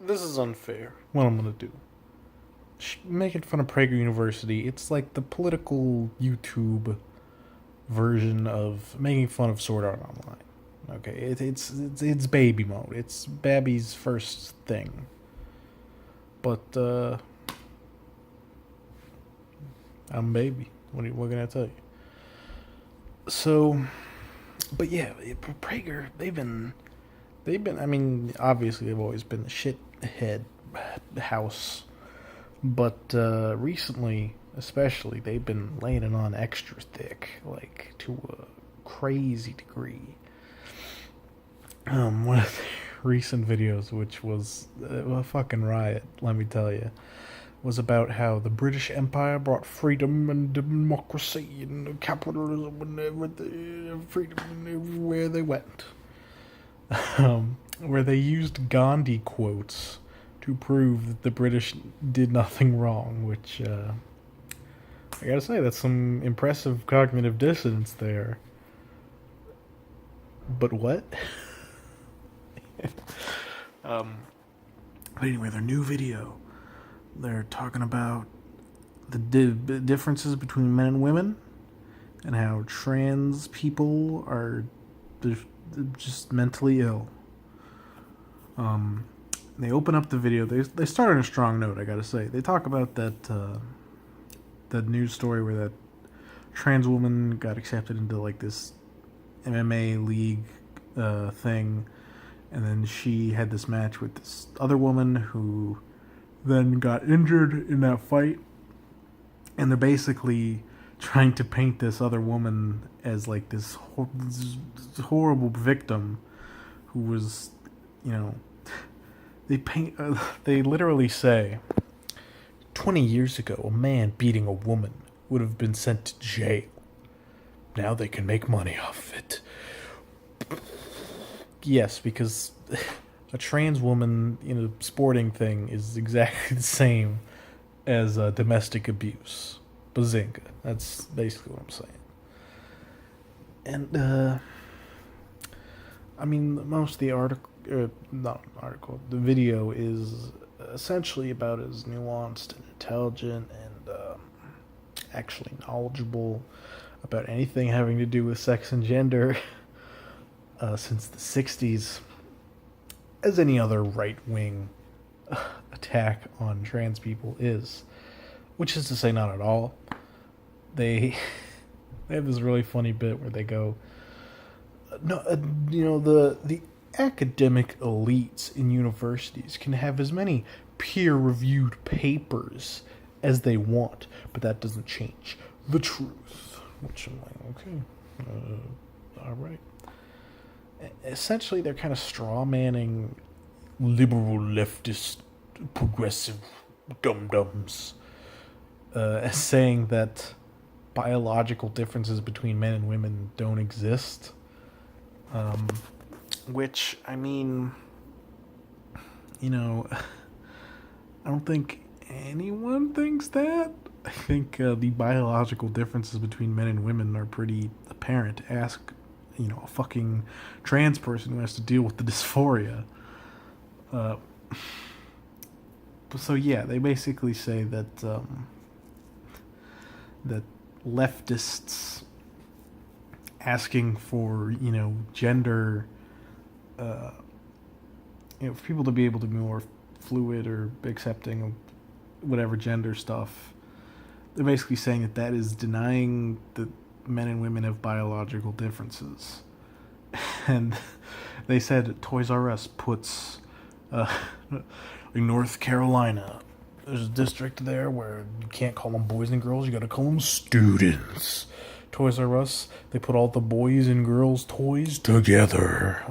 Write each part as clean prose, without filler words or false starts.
This is unfair. What I'm gonna do. Making fun of Prager University, it's like the political YouTube version of making fun of Sword Art Online. Okay, it's baby mode. It's Babby's first thing. But I'm baby. What can I tell you? So, but yeah, Prager, they've been. I mean, obviously they've always been the shithead house, but recently, especially, they've been laying it on extra thick, like to a crazy degree. One of the recent videos, which was a fucking riot, let me tell you, was about how the British Empire brought freedom and democracy and capitalism and everything, freedom everywhere they went. Where they used Gandhi quotes to prove that the British did nothing wrong, which I gotta say, that's some impressive cognitive dissonance there. But what? um, but anyway, their new video, they're talking about the differences between men and women and how trans people are just mentally ill. They open up the video. They start on a strong note, I gotta say. They talk about that news story where that trans woman got accepted into like this MMA league thing, and then she had this match with this other woman who then got injured in that fight, and they're basically trying to paint this other woman as like this horrible victim who was, you know, they literally say 20 years ago a man beating a woman would have been sent to jail. Now they can make money off it. Yes, because a trans woman in a sporting thing is exactly the same as domestic abuse. Bazinga. That's basically what I'm saying. And I mean, most of the article, not article, the video is essentially about as nuanced and intelligent and actually knowledgeable about anything having to do with sex and gender since the 60s as any other right-wing attack on trans people is. Which is to say, not at all. They they have this really funny bit where they go, no, the academic elites in universities can have as many peer-reviewed papers as they want, but that doesn't change the truth. Which I'm like, okay, all right. Essentially, they're kind of straw-manning liberal, leftist, progressive dum-dums, saying that biological differences between men and women don't exist. Which, I mean, you know, I don't think anyone thinks that. I think the biological differences between men and women are pretty apparent. Ask, a fucking trans person who has to deal with the dysphoria. So yeah, they basically say that that leftists asking for gender, for people to be able to be more fluid or accepting of whatever gender stuff. They're basically saying that is denying that men and women have biological differences. And they said Toys R Us puts in North Carolina, there's a district there where you can't call them boys and girls, you gotta call them students. Toys R Us, they put all the boys and girls toys together.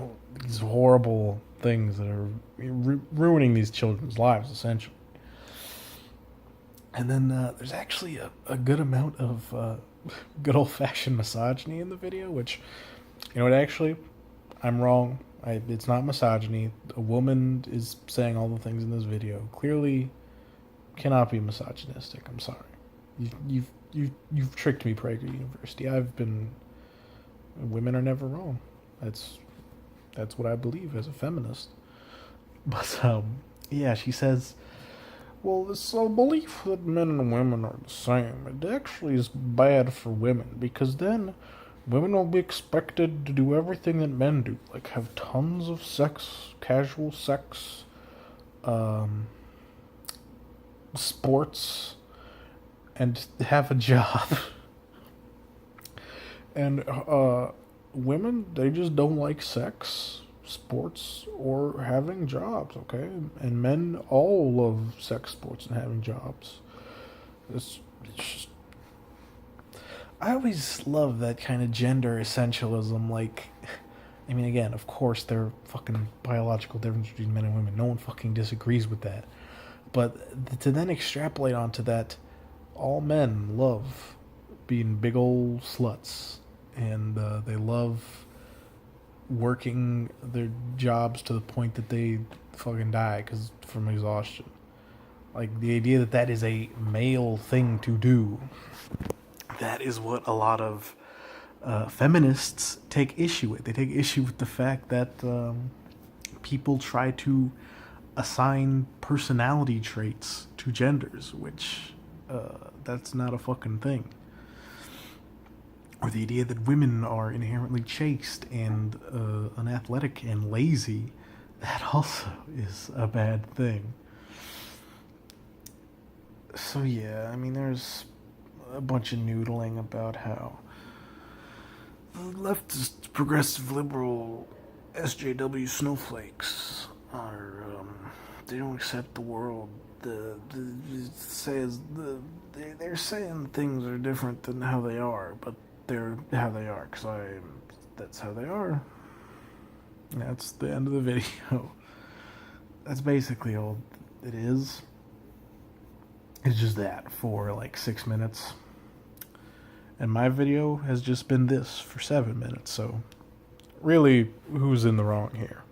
These horrible things that are ruining these children's lives, essentially. And then there's actually a good amount of good old-fashioned misogyny in the video, which, actually, I'm wrong. It's not misogyny. A woman is saying all the things in this video. Clearly cannot be misogynistic. I'm sorry. You've tricked me, Prager University. Women are never wrong. That's what I believe as a feminist. But Yeah, she says, well, this belief that men and women are the same, it actually is bad for women, because then women will be expected to do everything that men do, like have tons of sex, casual sex, um, sports, and have a job. And women, they just don't like sex, sports, or having jobs, okay? And men all love sex, sports, and having jobs. It's just, I always love that kind of gender essentialism. Like, I mean, again, of course, there are fucking biological differences between men and women. No one fucking disagrees with that. But to then extrapolate onto that, all men love being big old sluts, and they love working their jobs to the point that they fucking die because from exhaustion. Like the idea that that is a male thing to do. That is what a lot of feminists take issue with. They take issue with the fact that people try to assign personality traits to genders, which that's not a fucking thing. Or the idea that women are inherently chaste and unathletic and lazy, that also is a bad thing. So yeah, I mean, there's a bunch of noodling about how the leftist, progressive, liberal SJW snowflakes are they don't accept the world. It says they're saying things are different than how they are, but they're how they are that's how they are. That's the end of the video. That's basically all it is. It's just that for like 6 minutes. And my video has just been this for 7 minutes, so really, who's in the wrong here?